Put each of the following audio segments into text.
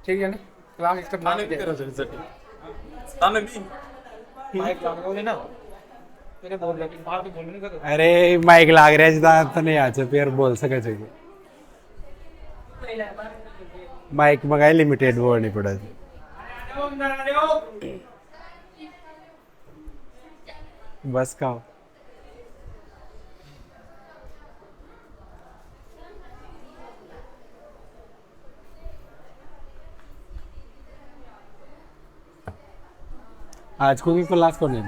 ठीक है ना, क्लास इसका खाने भी करो जल्दी खाने भी माइक लगाओगे ना, मैंने बोल रहा कि बाहर तो बोलने का। अरे माइक लाग रहा है जितना तो नहीं आ चाहिए यार बोल सके चाहिए माइक मंगाए लिमिटेड वो नहीं पड़ा बस का आज को की क्लास कौन है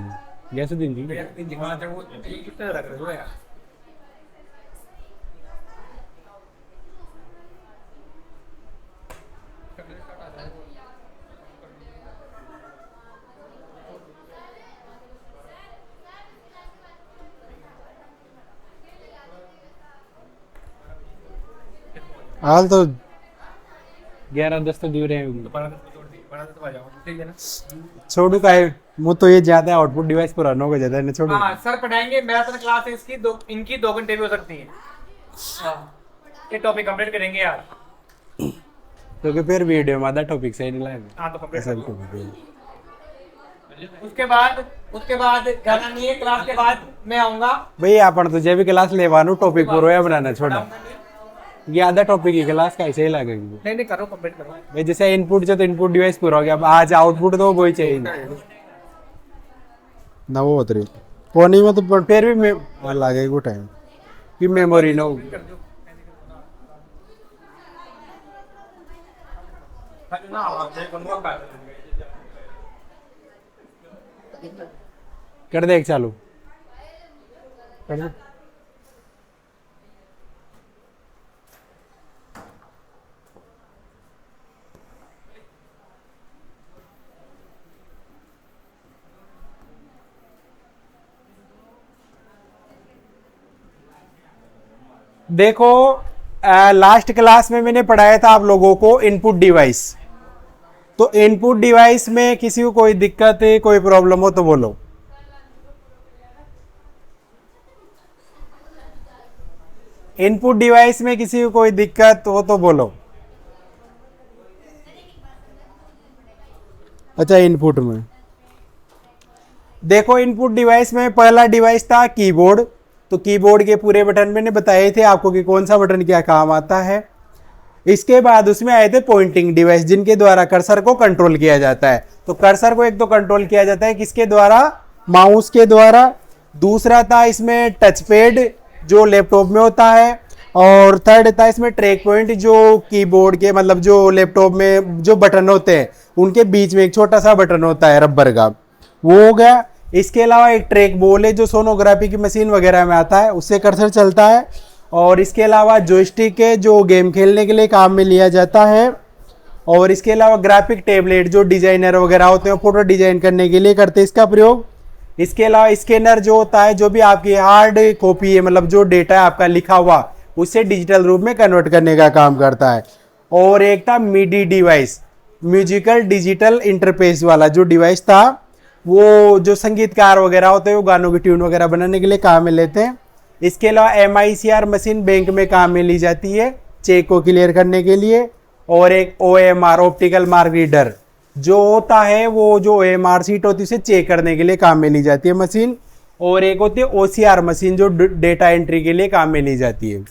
गैस दिन की कितना रख रहे हो यार। हाल तो 11-10 तो दूर है बड़ा तो आ जाओ, ठीक है ना। छोड़ू का है वो तो ये ज्यादा आउटपुट डिवाइस पुराना हो गया ज्यादा ना छोड़ू हाँ सर पढ़ाएंगे, मैथ क्लास है इसकी दो, इनकी 2 घंटे भी हो सकती है। हाँ ये टॉपिक कंप्लीट करेंगे यार। तो कि फिर वीडियो में आधा टॉपिक सही नहीं लाएगा हाँ तो कंप्लीट असल करो। टॉपिक उसके बाद जाना नहीं है, क्लास के बाद मैं आऊंगा। भाई अपन तुझे भी क्लास लेवानू टॉपिक पूरा है बनाना छोड़ा ये आधा टॉपिक की क्लास कैसे ही लगेगी नहीं करो, कंप्लीट करो। भाई जैसे इनपुट जो तो इनपुट डिवाइस पूरा हो गया अब आज आउटपुट तो वही चाहिए ना वो उतरी फोनी में तो फिर भी मैं लगेगा वो टाइम कि मेमोरी ना होगी कर दे एक चालू कर दे देखो लास्ट क्लास में मैंने पढ़ाया था आप लोगों को इनपुट डिवाइस तो इनपुट डिवाइस में किसी को कोई दिक्कत है कोई प्रॉब्लम हो तो बोलो इनपुट डिवाइस में किसी को कोई दिक्कत हो तो बोलो अच्छा इनपुट में देखो इनपुट डिवाइस में पहला डिवाइस था कीबोर्ड तो कीबोर्ड के पूरे बटन मैंने बताए थे आपको कि कौन सा बटन क्या काम आता है इसके बाद उसमें आए थे पॉइंटिंग डिवाइस जिनके द्वारा कर्सर को कंट्रोल किया जाता है तो कर्सर को एक तो कंट्रोल किया जाता है किसके द्वारा माउस के द्वारा दूसरा था इसमें टच पैड जो लैपटॉप में होता है और थर्ड था इसमें ट्रैक पॉइंट जो कीबोर्ड के मतलब जो लैपटॉप में जो बटन होते हैं उनके बीच में एक छोटा सा बटन होता है रबर का वो हो गया इसके अलावा एक ट्रैक बॉल है जो सोनोग्राफी की मशीन वगैरह में आता है उससे कर्सर चलता है और इसके अलावा जॉयस्टिक है जो गेम खेलने के लिए काम में लिया जाता है और इसके अलावा ग्राफिक टेबलेट जो डिजाइनर वगैरह होते हैं फोटो डिजाइन करने के लिए करते हैं इसका प्रयोग इसके अलावा स्कैनर जो होता है जो भी आपकी हार्ड कॉपी है मतलब जो डेटा है आपका लिखा हुआ उसे डिजिटल रूप में कन्वर्ट करने का काम करता है और एक था मिडी डिवाइस म्यूजिकल डिजिटल इंटरफेस वाला जो डिवाइस था वो जो संगीतकार वगैरह होते हैं वो गानों की ट्यून वगैरह बनाने के लिए काम में लेते हैं इसके अलावा MICR मशीन बैंक में काम में ली जाती है चेक को क्लियर करने के लिए और एक OMR ऑप्टिकल मार्क रीडर जो होता है वो जो OMR सीट होती है उसे चेक करने के लिए काम में ली जाती है मशीन और एक होती है OCR मशीन जो डेटा एंट्री के लिए काम में ली जाती है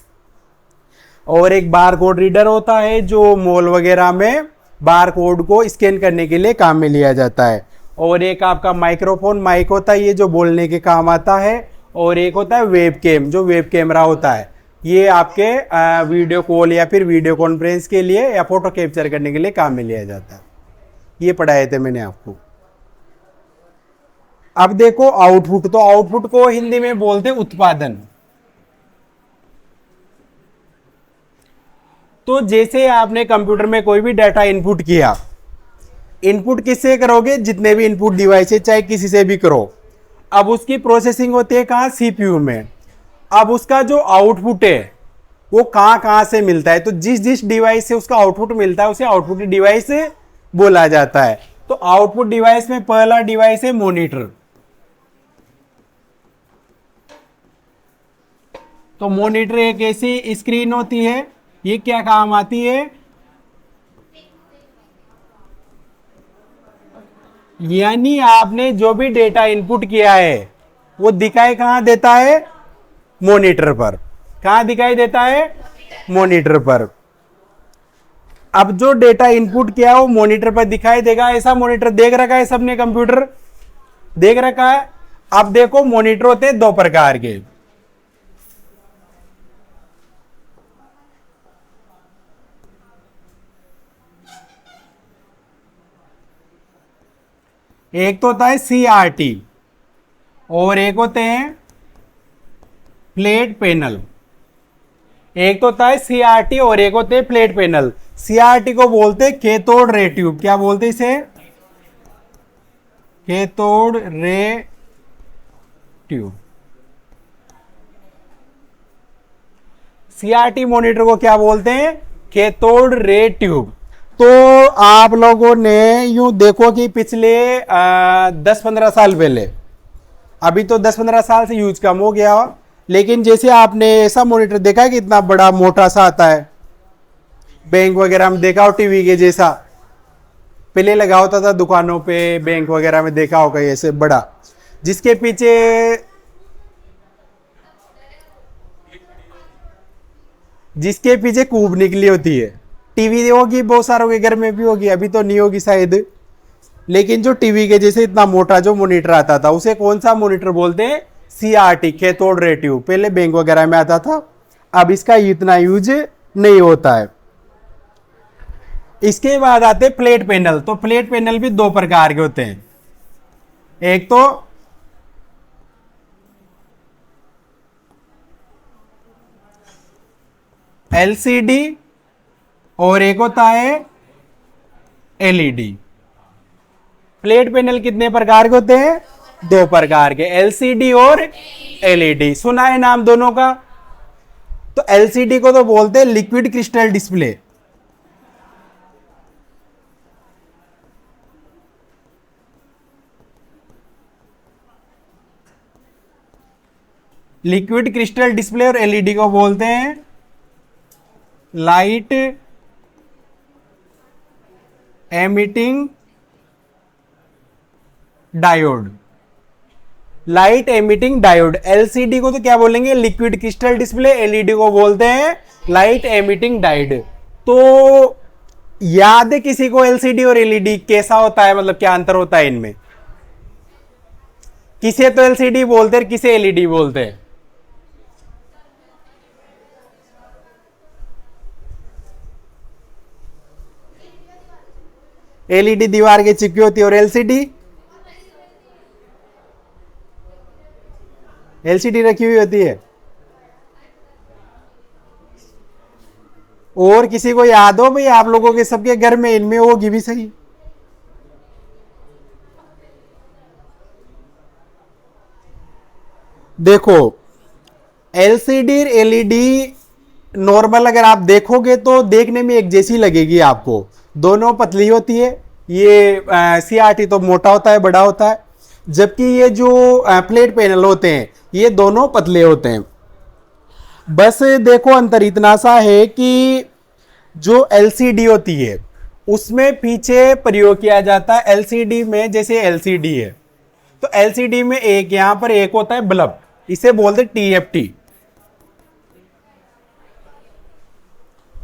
और एक बार कोड रीडर होता है जो मॉल वगैरह में बार कोड को स्कैन करने के लिए काम में लिया जाता है और एक आपका माइक्रोफोन माइक होता है ये जो बोलने के काम आता है और एक होता है वेब कैम जो वेब कैमरा होता है ये आपके वीडियो कॉल या फिर वीडियो कॉन्फ्रेंस के लिए या फोटो कैप्चर करने के लिए काम में लिया जाता है ये पढ़ाए थे मैंने आपको अब देखो आउटपुट तो आउटपुट को हिंदी में बोलते उत्पादन तो जैसे आपने कंप्यूटर में कोई भी डाटा इनपुट किया इनपुट किससे करोगे जितने भी इनपुट डिवाइस है चाहे किसी से भी करो अब उसकी प्रोसेसिंग होती है कहाँ CPU में अब उसका जो आउटपुट है वो कहाँ से मिलता है तो जिस जिस डिवाइस से उसका आउटपुट मिलता है उसे आउटपुट डिवाइस बोला जाता है तो आउटपुट डिवाइस में पहला डिवाइस है मॉनिटर तो मॉनिटर एक ऐसी स्क्रीन होती है ये क्या काम आती है यानी आपने जो भी डेटा इनपुट किया है वो दिखाई कहां देता है? मॉनिटर पर। कहां दिखाई देता है? मॉनिटर पर। अब जो डेटा इनपुट किया है वो मॉनिटर पर दिखाई देगा। ऐसा मॉनिटर देख रखा है सबने, कंप्यूटर देख रखा है। अब देखो मॉनिटर होते हैं दो प्रकार के। एक तो होता है CRT और एक होते हैं फ्लैट पैनल। एक तो होता है CRT और एक होते हैं फ्लैट पैनल। CRT को बोलते हैं कैथोड रे ट्यूब। क्या बोलते हैं इसे? Cathode ray tube. CRT monitor को क्या बोलते हैं? Cathode ray tube. तो आप लोगों ने यूं देखो कि पिछले 10-15 साल पहले, अभी तो 10-15 साल से यूज कम हो गया, लेकिन जैसे आपने ऐसा मॉनिटर देखा है कि इतना बड़ा मोटा सा आता है, बैंक वगैरह में देखा हो टीवी के जैसा, पहले लगा होता था दुकानों पे, बैंक वगैरह में देखा होगा ऐसे बड़ा, जिसके पीछे कूब निकली होती है। टीवी होगी बहुत सारों के घर में भी होगी, अभी तो नहीं होगी शायद, लेकिन जो टीवी के जैसे इतना मोटा जो मॉनिटर आता था उसे कौन सा मॉनिटर बोलते हैं? CRT, cathode ray tube. पहले बैंक वगैरह में आता था, अब इसका इतना यूज नहीं होता है। इसके बाद आते फ्लैट पैनल। तो फ्लैट पैनल भी दो प्रकार के होते हैं, एक तो LCD और एक होता है LED। फ्लैट पैनल कितने प्रकार के होते हैं? दो प्रकार के, LCD और LED। सुना है नाम दोनों का? तो LCD को तो बोलते हैं liquid crystal display. Liquid crystal display और LED को बोलते हैं light emitting diode. Light emitting diode. LCD को तो क्या बोलेंगे? Liquid crystal display. LED को बोलते हैं लाइट एमिटिंग डायोड। तो याद है किसी को LCD और LED कैसा होता है, मतलब क्या अंतर होता है इनमें? किसे तो LCD बोलते हैं, किसे LED बोलते हैं? LED दीवार के चिपकी होती है और LCD रखी हुई होती है। और किसी को याद हो भाई? आप लोगों के सबके घर में इनमें होगी भी सही। देखो LCD और LED नॉर्मल अगर आप देखोगे तो देखने में एक जैसी लगेगी आपको, दोनों पतली होती है। ये CRT तो मोटा होता है, बड़ा होता है, जबकि ये जो फ्लैट पैनल होते हैं ये दोनों पतले होते हैं। बस देखो अंतर इतना सा है कि जो LCD होती है उसमें पीछे प्रयोग किया जाता है। LCD में जैसे LCD है तो LCD में एक यहां पर एक होता है बल्ब, इसे बोलते TFT।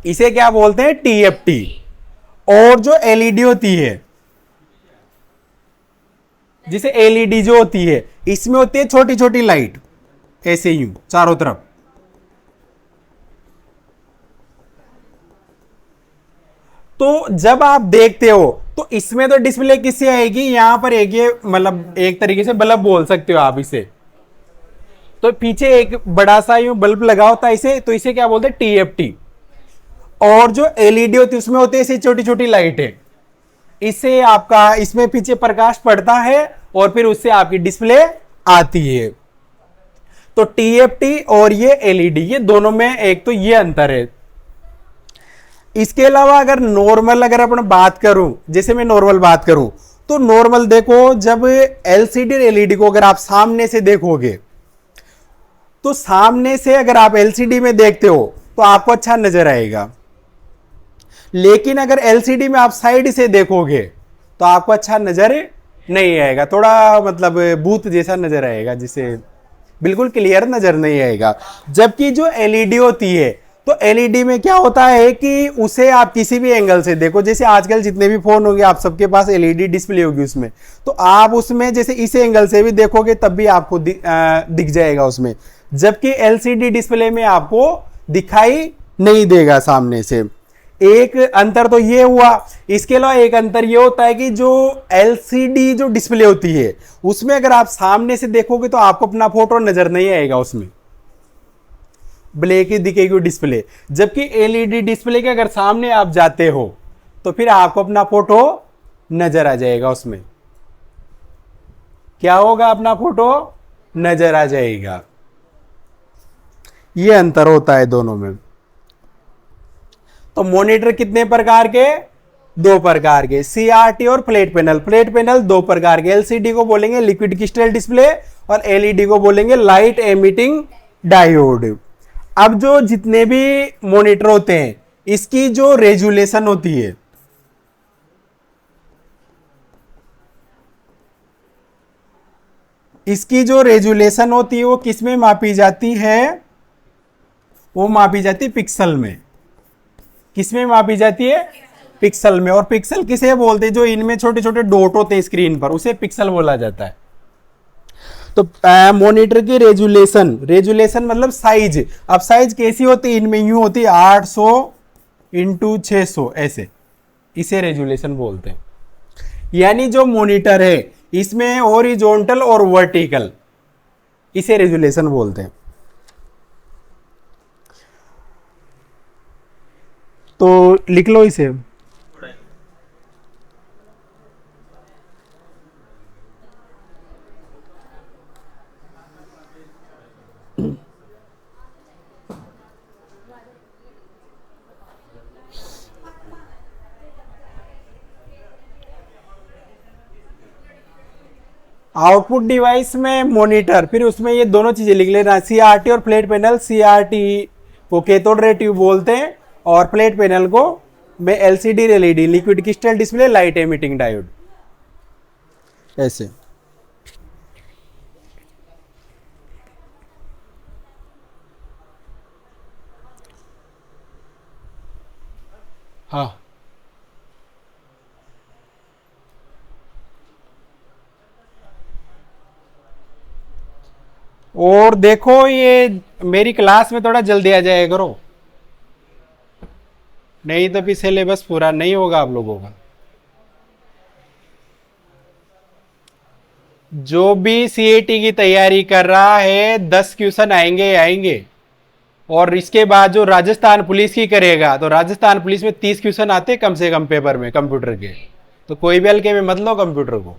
इसे क्या बोलते हैं? TFT। और जो LED होती है, जिसे LED जो होती है, इसमें होती है छोटी छोटी लाइट, ऐसे यूं चारों तरफ। तो जब आप देखते हो तो इसमें तो डिस्प्ले किससे आएगी? यहां पर एक ये मतलब एक तरीके से बल्ब बोल सकते हो आप इसे। तो पीछे एक बड़ा सा यूं बल्ब लगा होता है इसे, तो इसे क्या बोलते हैं? TFT। और जो LED होती है उसमें होती है ऐसी छोटी छोटी लाइटें, इससे आपका इसमें पीछे प्रकाश पड़ता है और फिर उससे आपकी डिस्प्ले आती है। तो TFT और ये LED, ये दोनों में एक तो ये अंतर है। इसके अलावा अगर नॉर्मल अगर अपन बात करूं, जैसे मैं नॉर्मल बात करूं, तो नॉर्मल देखो जब LCD और LED को अगर आप सामने से देखोगे तो सामने से अगर आप LCD में देखते हो तो आपको अच्छा नजर आएगा, लेकिन अगर LCD में आप साइड से देखोगे तो आपको अच्छा नजर नहीं आएगा, थोड़ा मतलब बूथ जैसा नजर आएगा, जिसे बिल्कुल क्लियर नजर नहीं आएगा। जबकि जो एलईडी होती है, तो एलईडी में क्या होता है कि उसे आप किसी भी एंगल से देखो, जैसे आजकल जितने भी फोन होंगे आप सबके पास एलईडी डिस्प्ले होगी उसमें, तो आप उसमें जैसे इस एंगल से भी देखोगे तब भी आपको दिख जाएगा उसमें। जबकि एलसीडी डिस्प्ले में आपको दिखाई नहीं देगा सामने से। एक अंतर तो ये हुआ। इसके अलावा एक अंतर ये होता है कि जो एलसीडी जो डिस्प्ले होती है उसमें अगर आप सामने से देखोगे तो आपको अपना फोटो नजर नहीं आएगा, उसमें ब्लैक ही दिखेगी डिस्प्ले। जबकि एलईडी डिस्प्ले के अगर सामने आप जाते हो तो फिर आपको अपना फोटो नजर आ जाएगा, उसमें क्या होगा, अपना फोटो नजर आ जाएगा। ये अंतर होता है दोनों में। तो मॉनिटर कितने प्रकार के, दो प्रकार के, सीआरटी और फ्लैट पैनल। फ्लैट पैनल दो प्रकार के, एलसीडी को बोलेंगे लिक्विड क्रिस्टल डिस्प्ले और एलईडी को बोलेंगे लाइट एमिटिंग डायोड। अब जो जितने भी मॉनिटर होते हैं इसकी जो रेजुलेशन होती है, इसकी जो रेजुलेशन होती है वो किस में मापी जाती है, वो मापी जाती है पिक्सल में। किस में मापी जाती है, पिक्सल में। और पिक्सल किसे बोलते हैं, जो इनमें छोटे छोटे डॉट होते हैं स्क्रीन पर, उसे पिक्सल बोला जाता है। तो मॉनिटर की रेजुलेशन, रेजुलेशन मतलब साइज। अब साइज कैसी होती है, इनमें यूं होती है 800 इंटू 600 ऐसे, इसे रेजुलेशन बोलते हैं। यानी जो मॉनिटर है इसमें हॉरिजॉन्टल और वर्टिकल, इसे रेजुलेशन बोलते हैं। तो लिख लो इसे। आउटपुट डिवाइस में मॉनिटर, फिर उसमें ये दोनों चीजें लिख लेना, सीआरटी और फ्लैट पैनल। सीआरटी को कैथोड रे ट्यूब बोलते हैं और फ्लैट पैनल को में LCD LED liquid crystal display light emitting diode, ऐसे। हाँ, और देखो ये मेरी क्लास में थोड़ा जल्दी आ जाया करो, नहीं तो फिर सिलेबस पूरा नहीं होगा आप लोगों का। जो भी सीएटी की तैयारी कर रहा है 10 क्वेश्चन आएंगे आएंगे। और इसके बाद जो राजस्थान पुलिस की करेगा, तो राजस्थान पुलिस में 30 क्वेश्चन आते कम से कम पेपर में कंप्यूटर के। तो कोई भी हल्के में मत लो कंप्यूटर को।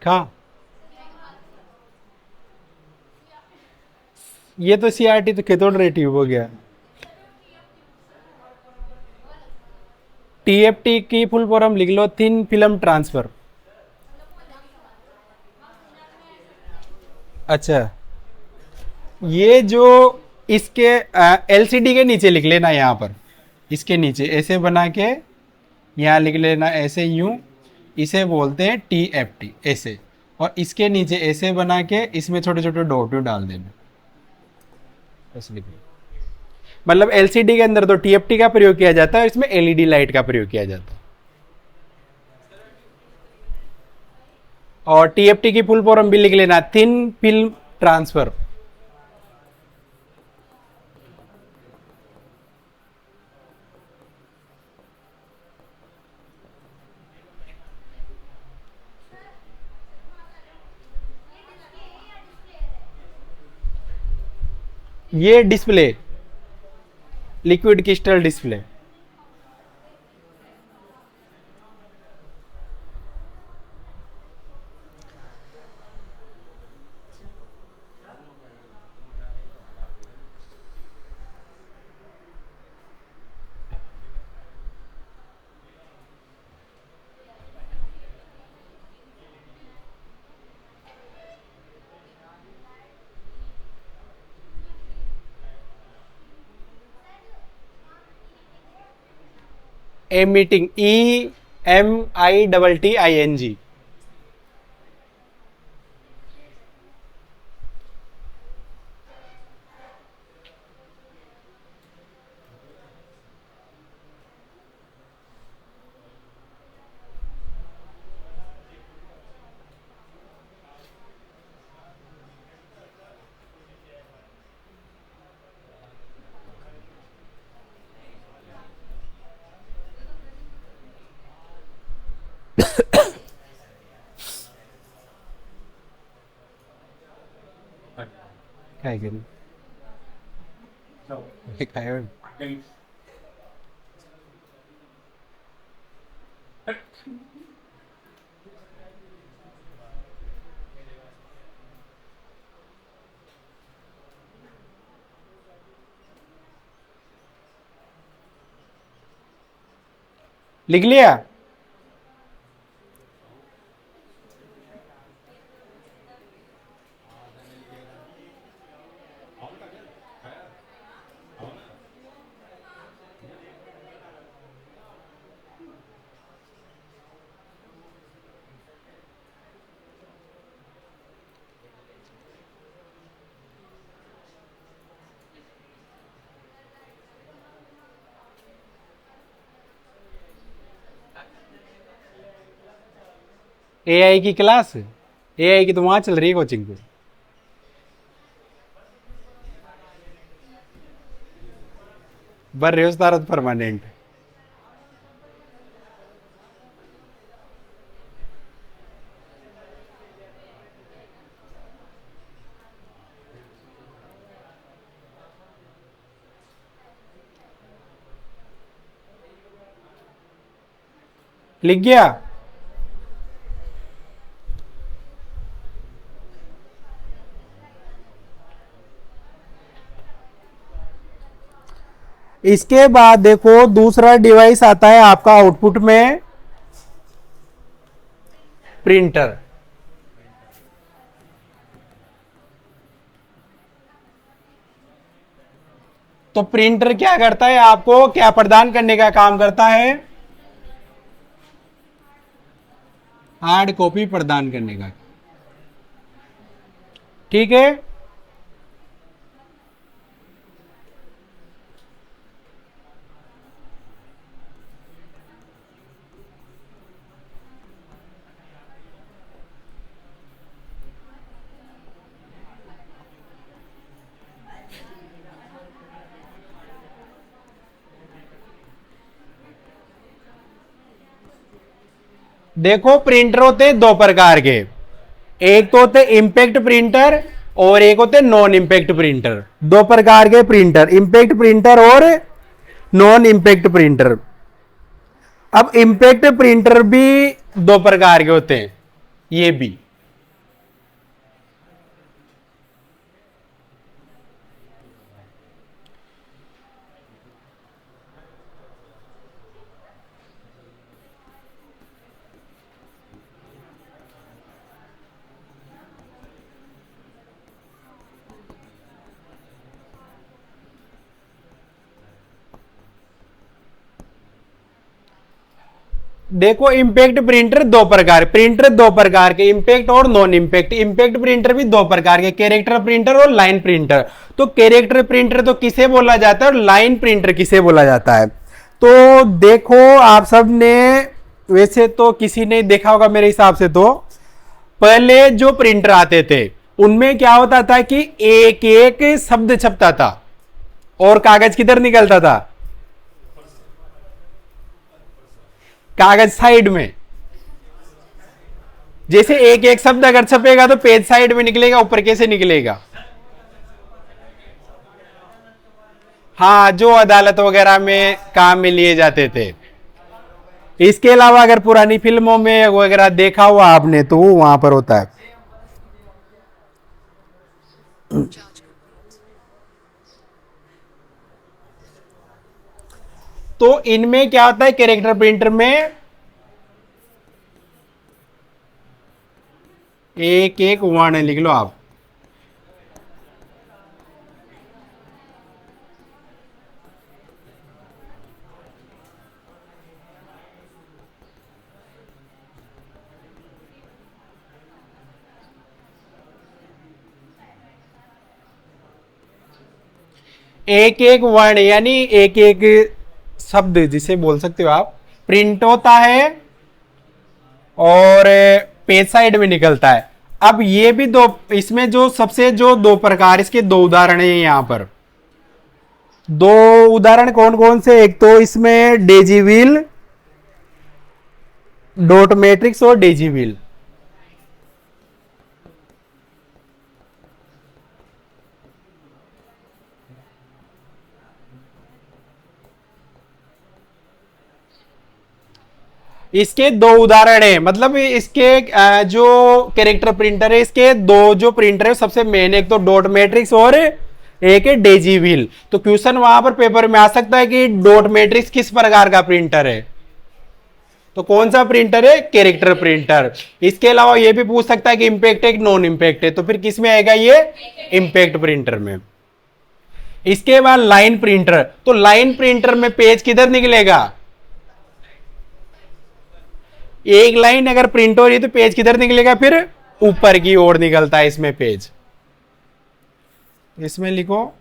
कहाँ, ये तो सीआरटी तो कैथोड रे ट्यूब हो गया। टीएफटी की फुल फॉर्म लिख लो, थिन फिल्म ट्रांसफर। अच्छा, ये जो इसके एलसीडी के नीचे लिख लेना, यहाँ पर इसके नीचे ऐसे बना के यहाँ लिख लेना, ऐसे यूं, इसे बोलते हैं टीएफटी ऐसे। और इसके नीचे ऐसे बना के इसमें छोटे छोटे डॉट डाल देना, ऐसे लिख लो। मतलब एलसीडी के अंदर तो टीएफटी का प्रयोग किया जाता है और इसमें एलईडी लाइट का प्रयोग किया जाता है। और टीएफटी की फुल फॉर्म भी लिख लेना, थिन फिल्म ट्रांसफर। ये display liquid crystal display, emitting, EMITTING। काय करें, काय होईल? लिख लिया? AI की क्लास, AI की तो वहां चल रही है कोचिंग पे। बर रहे हो तारत परमानेंट। लिख गया? इसके बाद देखो दूसरा डिवाइस आता है आपका आउटपुट में, प्रिंटर। तो प्रिंटर क्या करता है, आपको क्या प्रदान करने का काम करता है? हार्ड कॉपी प्रदान करने का। ठीक है। देखो प्रिंटर होते हैं दो प्रकार के, एक तो होते इंपैक्ट प्रिंटर और एक होते नॉन इंपैक्ट प्रिंटर। दो प्रकार के प्रिंटर, इंपैक्ट प्रिंटर और नॉन इंपैक्ट प्रिंटर। अब इंपैक्ट प्रिंटर भी दो प्रकार के होते हैं, ये भी। देखो इंपैक्ट प्रिंटर दो प्रकार के, इंपैक्ट और नॉन इंपैक्ट। इंपैक्ट प्रिंटर भी दो प्रकार के, कैरेक्टर प्रिंटर और लाइन प्रिंटर। तो कैरेक्टर प्रिंटर तो किसे बोला जाता है और लाइन प्रिंटर किसे बोला जाता है? तो देखो आप सब ने, वैसे तो किसी ने देखा होगा मेरे हिसाब से, तो पहले जो प्रिंटर आते थे उनमें क्या होता था कि एक एक शब्द छपता था और कागज किधर निकलता था? कागज साइड में। जैसे एक एक शब्द अगर छपेगा तो पेज साइड में निकलेगा, ऊपर कैसे निकलेगा? हाँ, जो अदालत वगैरह में काम में लिए जाते थे। इसके अलावा अगर पुरानी फिल्मों में वगैरह देखा हुआ आपने तो वहां पर होता है। तो इनमें क्या होता है, कैरेक्टर प्रिंटर में एक एक वर्ण लिख लो आप। एक एक वर्ण यानी एक एक शब्द जिसे बोल सकते हो आप प्रिंट होता है और पेज साइड में निकलता है। अब ये भी दो, इसमें जो सबसे जो दो प्रकार, इसके दो उदाहरण हैं यहां पर। दो उदाहरण कौन कौन से? एक तो इसमें डेजी व्हील, डॉट मैट्रिक्स और डेजी व्हील। इसके दो उदाहरण है, मतलब इसके जो कैरेक्टर प्रिंटर है, इसके दो जो प्रिंटर है सबसे मेन, एक तो डॉट मैट्रिक्स और एक है डेजी व्हील। तो क्वेश्चन वहां पर पेपर में आ सकता है कि डॉट मैट्रिक्स किस प्रकार का प्रिंटर है, तो कौन सा प्रिंटर है? Character printer. इसके अलावा यह भी पूछ सकता है कि इंपैक्ट है कि नॉन इंपैक्ट है, तो फिर किस में आएगा? ये इंपैक्ट प्रिंटर में। इसके बाद लाइन प्रिंटर, तो लाइन प्रिंटर में पेज किधर निकलेगा? एक लाइन अगर प्रिंट हो रही है तो पेज किधर निकलेगा? फिर ऊपर की ओर निकलता है इसमें पेज। इसमें लिखो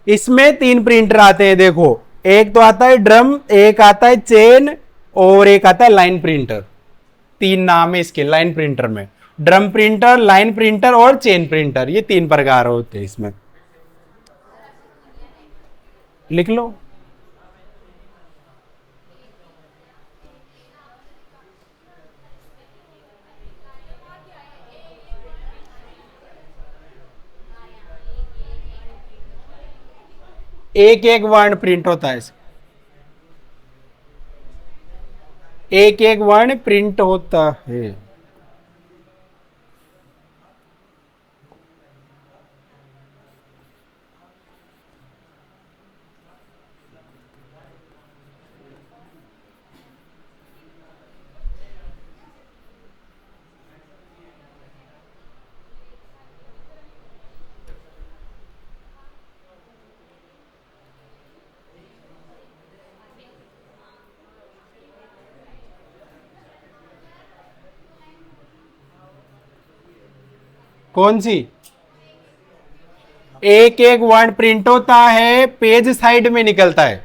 इसमें तीन प्रिंटर आते हैं देखो, एक तो आता है ड्रम, एक आता है चेन और एक आता है लाइन प्रिंटर। तीन नाम है इसके लाइन प्रिंटर में, ड्रम प्रिंटर, लाइन प्रिंटर और चेन प्रिंटर, ये तीन प्रकार होते हैं इसमें। लिख लो। एक एक वर्ण प्रिंट होता है, एक एक वर्ण प्रिंट होता है। कौन सी? एक एक वर्ण प्रिंट होता है, पेज साइड में निकलता है।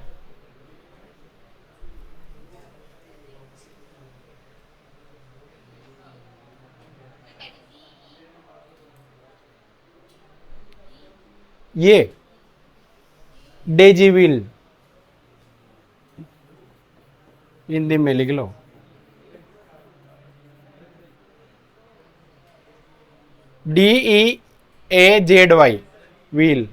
ये डेजी व्हील, हिंदी में लिख लो। DEAZY wheel.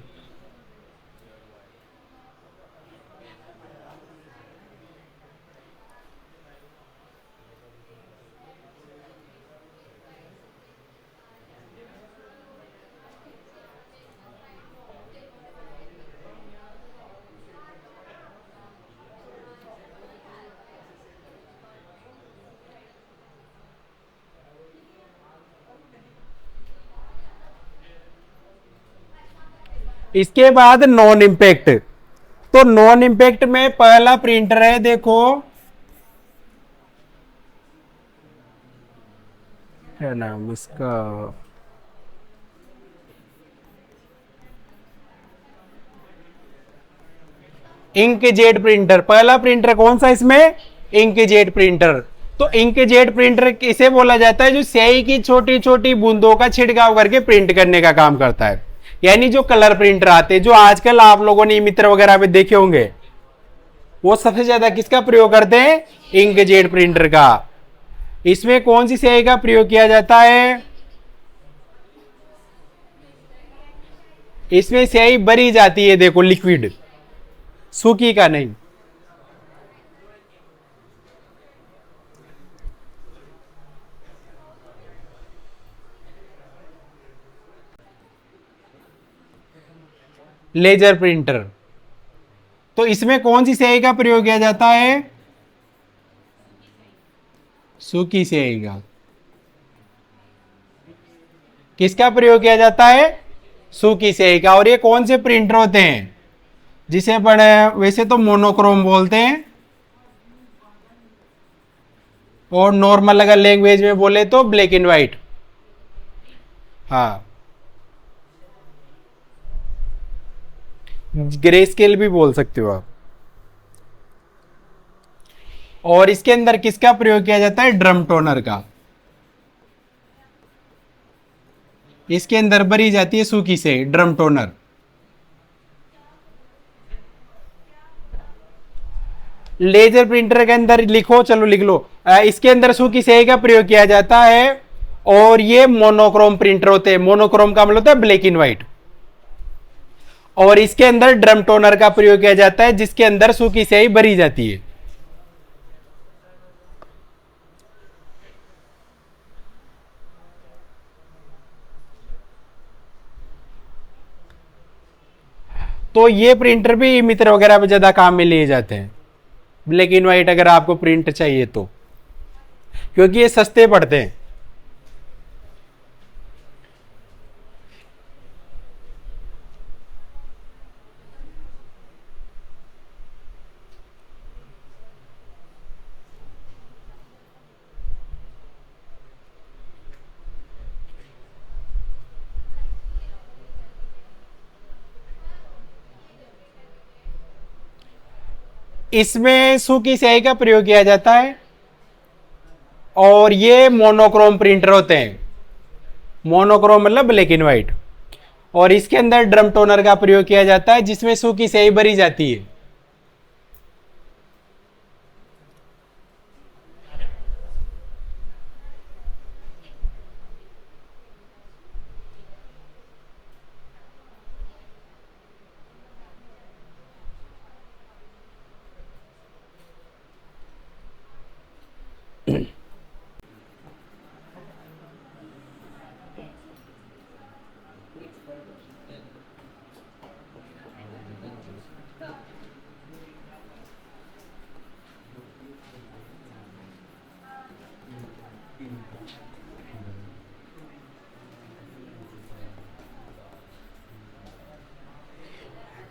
इसके बाद नॉन इंपैक्ट, तो नॉन इंपैक्ट में पहला प्रिंटर है देखो, क्या नाम इसका, इंकजेट प्रिंटर। पहला प्रिंटर कौन सा इसमें? Inkjet printer. तो इंकजेट प्रिंटर किसे बोला जाता है? जो स्याही की छोटी छोटी बूंदों का छिड़काव करके प्रिंट करने का काम करता है। यानी जो कलर प्रिंटर आते हैं, जो आजकल आप लोगों ने मित्र वगैरह पे देखे होंगे, वो सबसे ज्यादा किसका प्रयोग करते हैं? इंकजेट प्रिंटर का। इसमें कौन सी स्याही का प्रयोग किया जाता है? इसमें स्याही भरी जाती है देखो, लिक्विड, सूखी का नहीं। लेजर प्रिंटर, तो इसमें कौन सी स्याही का प्रयोग किया जाता है? सूखी स्याही का किसका प्रयोग किया जाता है? सूखी स्याही का। और ये कौन से प्रिंटर होते हैं जिसे पढ़े? वैसे तो मोनोक्रोम बोलते हैं, और नॉर्मल अगर लैंग्वेज में बोले तो ब्लैक एंड व्हाइट। हाँ, ग्रे स्केल भी बोल सकते हो आप। और इसके अंदर किसका प्रयोग किया जाता है? ड्रम टोनर का। इसके अंदर भरी जाती है सूखी स्याही, ड्रम टोनर। लेजर प्रिंटर के अंदर लिखो, चलो लिख लो। इसके अंदर सूखी स्याही का प्रयोग किया जाता है, और ये मोनोक्रोम प्रिंटर होते हैं। मोनोक्रोम का मतलब होता है ब्लैक एंड व्हाइट। और इसके अंदर ड्रम टोनर का प्रयोग किया जाता है, जिसके अंदर सूखी स्याही भरी जाती है। तो ये प्रिंटर भी मित्र वगैरह में ज्यादा काम में लिए जाते हैं, ब्लैक एंड व्हाइट अगर आपको प्रिंट चाहिए तो, क्योंकि ये सस्ते पड़ते हैं। इसमें सूखी स्याही का प्रयोग किया जाता है, और ये मोनोक्रोम प्रिंटर होते हैं। मोनोक्रोम मतलब ब्लैक एंड व्हाइट। और इसके अंदर ड्रम टोनर का प्रयोग किया जाता है, जिसमें सूखी स्याही भरी जाती है।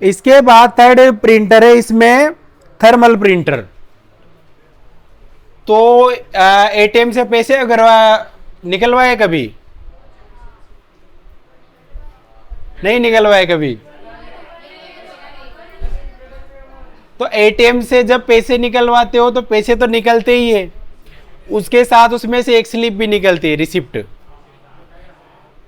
इसके बाद थर्ड प्रिंटर है इसमें, थर्मल प्रिंटर। तो एटीएम से पैसे अगर निकलवाए कभी? नहीं निकलवाए कभी? तो एटीएम से जब पैसे निकलवाते हो तो पैसे तो निकलते ही है, उसके साथ उसमें से एक स्लिप भी निकलती है, रिसिप्ट।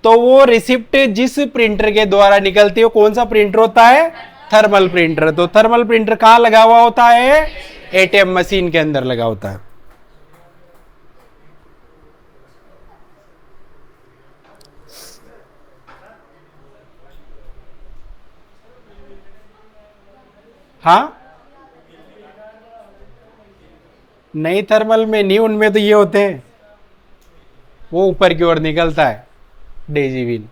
तो वो रिसिप्ट जिस प्रिंटर के द्वारा निकलती है, कौन सा प्रिंटर होता है? Thermal printer. तो थर्मल प्रिंटर कहां लगा हुआ होता है? एटीएम मशीन के अंदर लगा होता है। हाँ, नहीं थर्मल में नहीं, उनमें तो ये होते हैं, वो ऊपर की ओर निकलता है डेजी व्हील।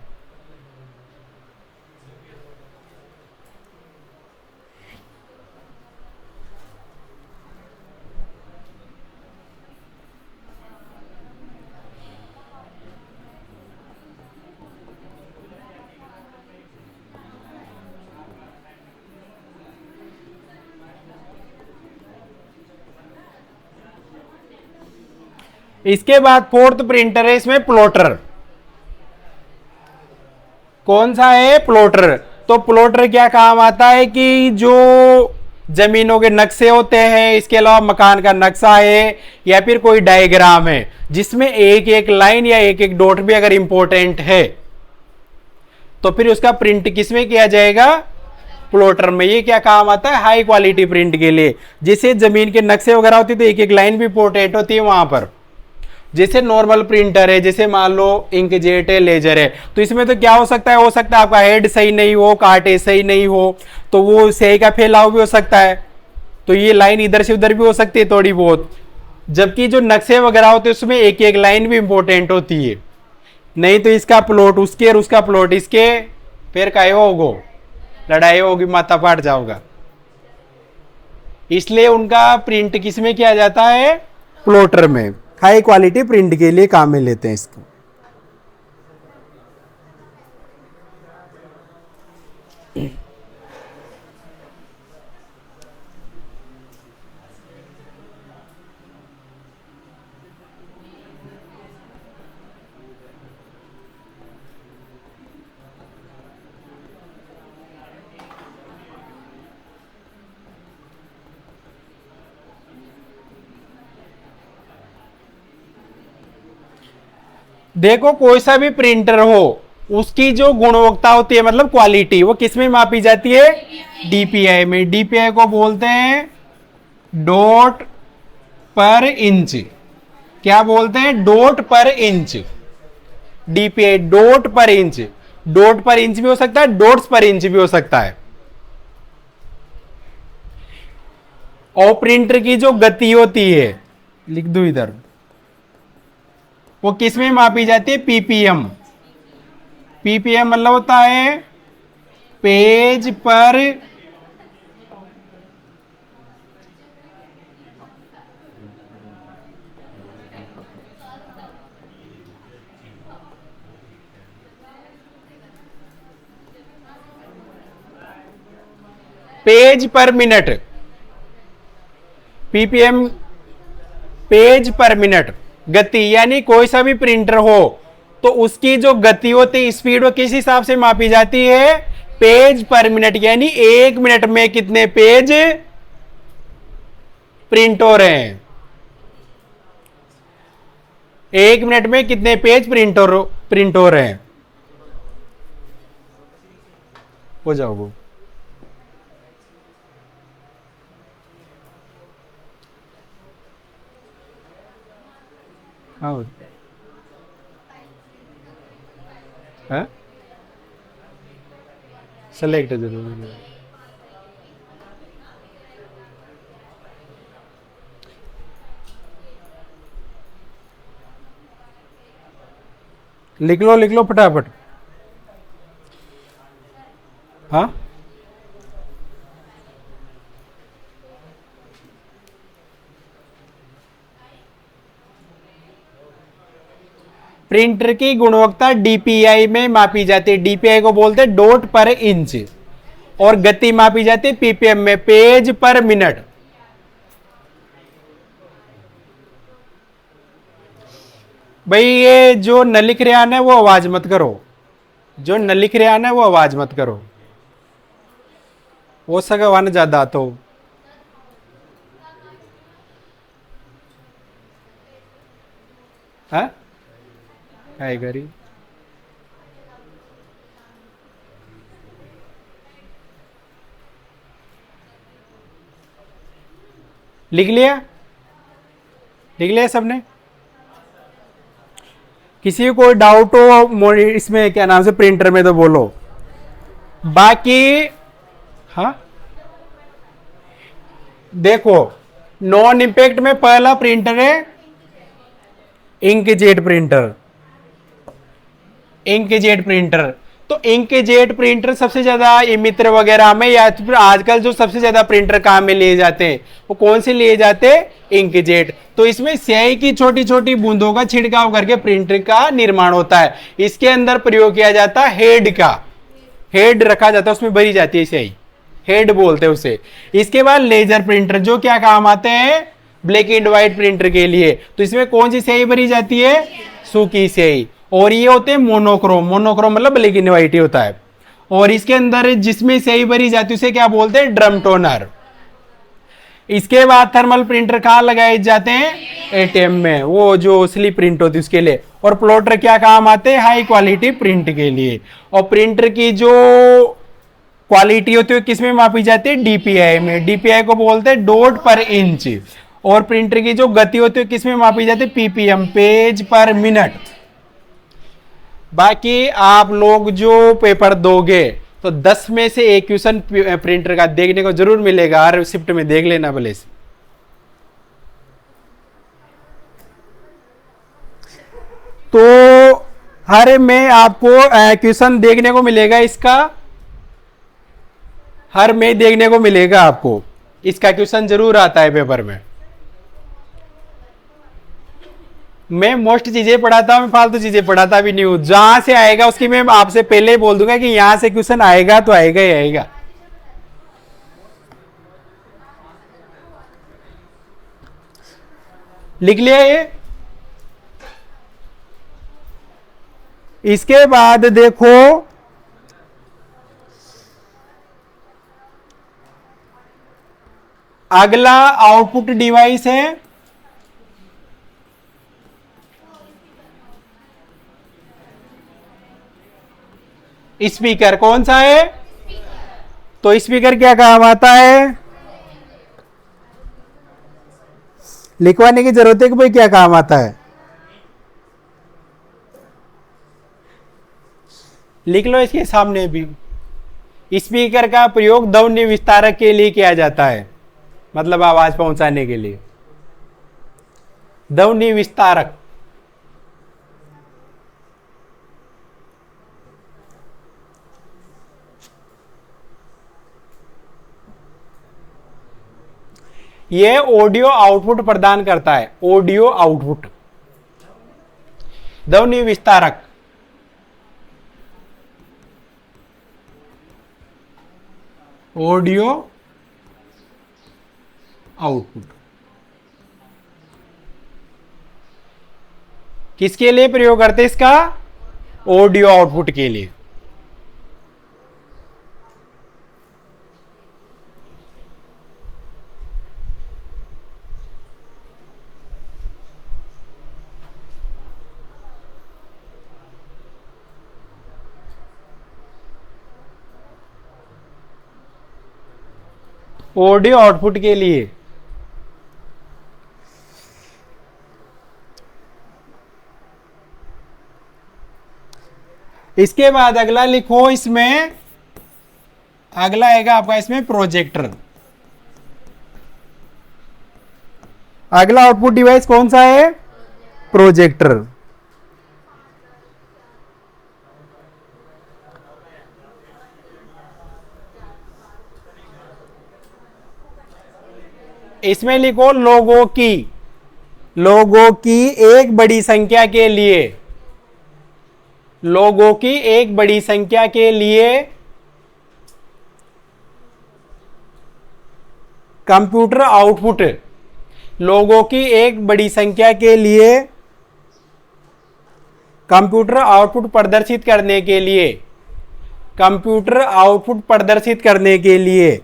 इसके बाद फोर्थ प्रिंटर है इसमें, प्लॉटर। कौन सा है? प्लॉटर। तो प्लॉटर क्या काम आता है कि जो जमीनों के नक्शे होते हैं, इसके अलावा मकान का नक्शा है या फिर कोई डायग्राम है जिसमें एक एक लाइन या एक एक डॉट भी अगर इंपॉर्टेंट है, तो फिर उसका प्रिंट किसमें किया जाएगा? प्लॉटर में। ये क्या काम आता है? हाई क्वालिटी प्रिंट के लिए। जैसे जमीन के नक्शे वगैरह होते तो एक एक लाइन भी इंपॉर्टेंट होती है वहां पर। जैसे नॉर्मल प्रिंटर है, जैसे मान लो इंकजेट है, लेजर है, तो इसमें तो क्या हो सकता है आपका हेड सही नहीं हो, कांटे सही नहीं हो, तो वो स्याही का फैलाव भी हो सकता है, तो ये लाइन इधर से उधर भी हो सकती है थोड़ी बहुत। जबकि जो नक्शे वगैरह होते हैं उसमें एक एक लाइन भी इंपॉर्टेंट होती है। नहीं तो इसका प्लॉट उसके और उसका प्लॉट इसके, फिर काय होगो, लड़ाई होगी, माथा फाट जाओगा। इसलिए उनका प्रिंट किसमें किया जाता है? प्लॉटर में। हाई क्वालिटी प्रिंट के लिए काम में लेते हैं इसको। देखो कोई सा भी प्रिंटर हो उसकी जो गुणवत्ता होती है मतलब क्वालिटी वो किस में मापी जाती है? डीपीआई में। डीपीआई को बोलते हैं डॉट पर इंच। क्या बोलते हैं? डॉट पर इंच। डीपीआई डॉट पर इंच। डॉट पर इंच भी हो सकता है, डॉट्स पर इंच भी हो सकता है। और प्रिंटर की जो गति होती है, लिख दो इधर, वो किस में मापी जाती है? पीपीएम। पीपीएम मतलब होता है पेज पर पेज पर मिनट। पीपीएम पेज पर मिनट गति, यानी कोई सा भी प्रिंटर हो तो उसकी जो गति होती है, स्पीड, वो किस हिसाब से मापी जाती है? पेज पर मिनट, यानी 1 मिनट में कितने पेज प्रिंट हो रहे हैं। 1 मिनट में कितने पेज प्रिंट हो रहे हैं। हो जाओ वो हाँ सेलेक्ट जरूर लिख लो फटाफट। हाँ प्रिंटर की गुणवत्ता डीपीआई में मापी जाती है। डीपीआई को बोलते हैं डॉट पर इंच, और गति मापी जाती है पीपीएम में, पेज पर मिनट। भाई ये जो न लिख रहे आना है वो आवाज मत करो, जो न लिख रहे आना है वो आवाज मत करो, वो सगवान ज्यादा तो है गरी। लिख लिया सबने? किसी को कोई डाउट हो इसमें क्या नाम से प्रिंटर में तो बोलो, बाकी हाँ देखो नॉन इंपैक्ट में पहला प्रिंटर है इंकजेट प्रिंटर। इंकजेट प्रिंटर, तो इंकजेट प्रिंटर सबसे ज्यादा मित्र वगैरह में या फिर आजकल जो सबसे ज्यादा प्रिंटर काम में लिए जाते हैं वो कौन से लिए जाते हैं? इंकजेट। तो इसमें स्याही की छोटी छोटी बूंदों का छिड़काव करके प्रिंटर का निर्माण होता है। इसके अंदर प्रयोग किया जाता है हेड का, हेड रखा जाता है, उसमें भरी जाती है स्याही, हेड बोलते हैं उसे। इसके बाद लेजर प्रिंटर, जो क्या काम आते हैं? ब्लैक एंड व्हाइट प्रिंटर के लिए। तो इसमें कौन सी स्याही भरी जाती है? सूखी स्याही। और ये होते हैं मोनोक्रोम। मोनोक्रोम मतलब ब्लैक एंड व्हाइट ही होता है। और इसके अंदर जिसमें स्याही भरी जाती है उसे क्या बोलते हैं? Drum toner. इसके बाद थर्मल प्रिंटर कहाँ लगाए जाते हैं? एटीएम में, वो जो स्लिप प्रिंट होती है उसके लिए। और प्लॉटर क्या काम आते हैं? हाई क्वालिटी प्रिंट के लिए। और प्रिंटर की जो क्वालिटी होती है किस में मापी जाती है? डीपीआई में। डीपीआई को बोलते हैं डॉट पर इंच। और प्रिंटर की जो गति होती है किस में मापी जाती है? पीपीएम, पेज पर मिनट। बाकी आप लोग जो पेपर दोगे तो 10 में से एक क्वेश्चन प्रिंटर का देखने को जरूर मिलेगा, हर शिफ्ट में देख लेना भले से। तो हर में आपको क्वेश्चन देखने को मिलेगा, इसका हर में देखने को मिलेगा आपको, इसका क्वेश्चन जरूर आता है पेपर में। मैं मोस्ट चीजें पढ़ाता हूँ, मैं फालतू चीजें पढ़ाता भी नहीं हूँ। जहां से आएगा उसकी मैं आपसे पहले ही बोल दूंगा कि यहां से क्वेश्चन आएगा तो आएगा ही आएगा। लिख लिया ये। इसके बाद देखो अगला आउटपुट डिवाइस है स्पीकर। कौन सा है? तो स्पीकर क्या काम आता है? लिखवाने की जरूरत है कि भाई क्या काम आता है? लिख लो इसके सामने भी। स्पीकर का प्रयोग ध्वनि विस्तारक के लिए किया जाता है, मतलब आवाज पहुंचाने के लिए। ध्वनि विस्तारक। यह ऑडियो आउटपुट प्रदान करता है। ऑडियो आउटपुट, ध्वनि विस्तारक। ऑडियो आउटपुट किसके लिए प्रयोग करते हैं इसका? ऑडियो आउटपुट के लिए। ऑडियो आउटपुट के लिए। इसके बाद अगला लिखो, इसमें अगला आएगा आपका इसमें प्रोजेक्टर। अगला आउटपुट डिवाइस कौन सा है? प्रोजेक्टर। इसमें लिखो लोगों की एक बड़ी संख्या के लिए, लोगों की एक बड़ी संख्या के लिए कंप्यूटर आउटपुट। लोगों की एक बड़ी संख्या के लिए कंप्यूटर आउटपुट प्रदर्शित करने के लिए, कंप्यूटर आउटपुट प्रदर्शित करने के लिए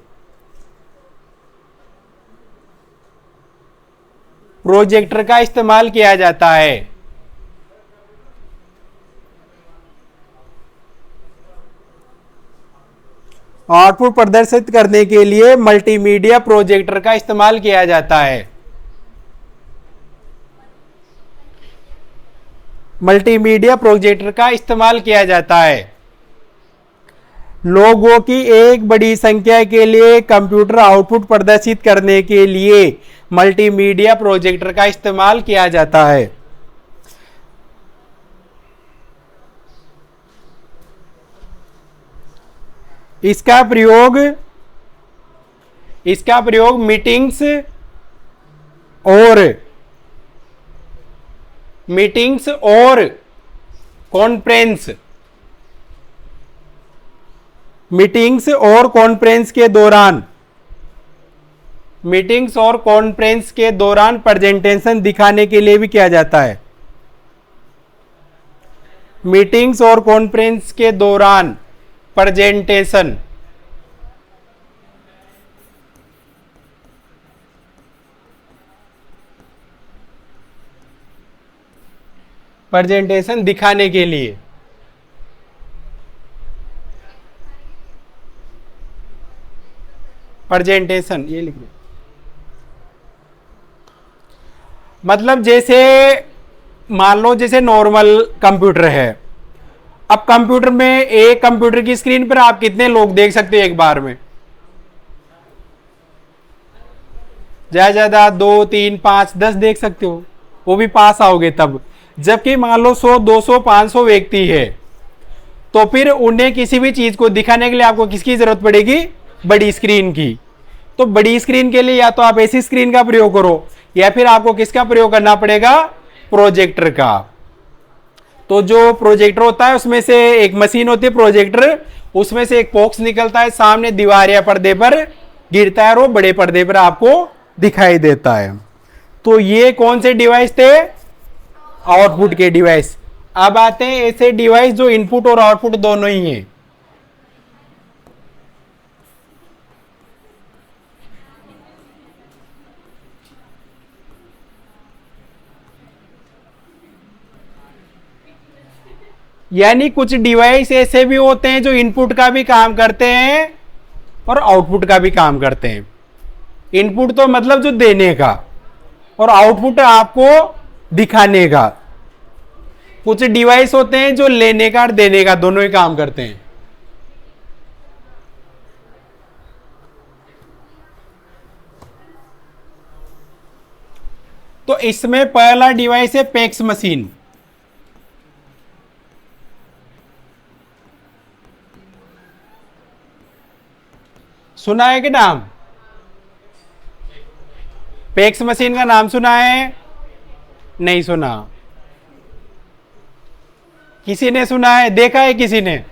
प्रोजेक्टर का इस्तेमाल किया जाता है। आउटपुट प्रदर्शित करने के लिए मल्टीमीडिया प्रोजेक्टर का इस्तेमाल किया जाता है। मल्टीमीडिया प्रोजेक्टर का इस्तेमाल किया जाता है। लोगों की एक बड़ी संख्या के लिए कंप्यूटर आउटपुट प्रदर्शित करने के लिए मल्टीमीडिया प्रोजेक्टर का इस्तेमाल किया जाता है। इसका प्रयोग मीटिंग्स और कॉन्फ्रेंस के दौरान प्रेजेंटेशन दिखाने के लिए भी किया जाता है। मीटिंग्स और कॉन्फ्रेंस के दौरान प्रेजेंटेशन दिखाने के लिए। प्रेजेंटेशन ये लिख लो। मतलब जैसे मान लो जैसे नॉर्मल कंप्यूटर है। अब कंप्यूटर में एक कंप्यूटर की स्क्रीन पर आप कितने लोग देख सकते हो एक बार में? ज्यादा 2 3 5 10 देख सकते हो, वो भी पास आओगे तब। जबकि मान लो 100 200 500 व्यक्ति है, तो फिर उन्हें किसी भी चीज को दिखाने के लिए आपको किसकी जरूरत पड़ेगी? बड़ी स्क्रीन की। तो बड़ी स्क्रीन के लिए या तो आप ऐसी स्क्रीन का प्रयोग करो या फिर आपको किसका प्रयोग करना पड़ेगा? प्रोजेक्टर का। तो जो प्रोजेक्टर होता है उसमें से एक मशीन होती है प्रोजेक्टर, उसमें से एक बॉक्स निकलता है, सामने दीवार या पर्दे पर गिरता है और वो बड़े पर्दे पर आपको दिखाई देता है। तो ये कौन से डिवाइस थे? आउटपुट के डिवाइस। अब आते हैं ऐसे डिवाइस जो इनपुट और आउटपुट दोनों ही हैं। यानी कुछ डिवाइस ऐसे भी होते हैं जो इनपुट का भी काम करते हैं और आउटपुट का भी काम करते हैं। इनपुट तो मतलब जो देने का, और आउटपुट आपको दिखाने का। कुछ डिवाइस होते हैं जो लेने का और देने का दोनों ही काम करते हैं। तो इसमें पहला डिवाइस है पैक्स मशीन। सुना है कि नाम? पैक्स मशीन का नाम सुना है? नहीं सुना? किसी ने सुना है, देखा है किसी ने?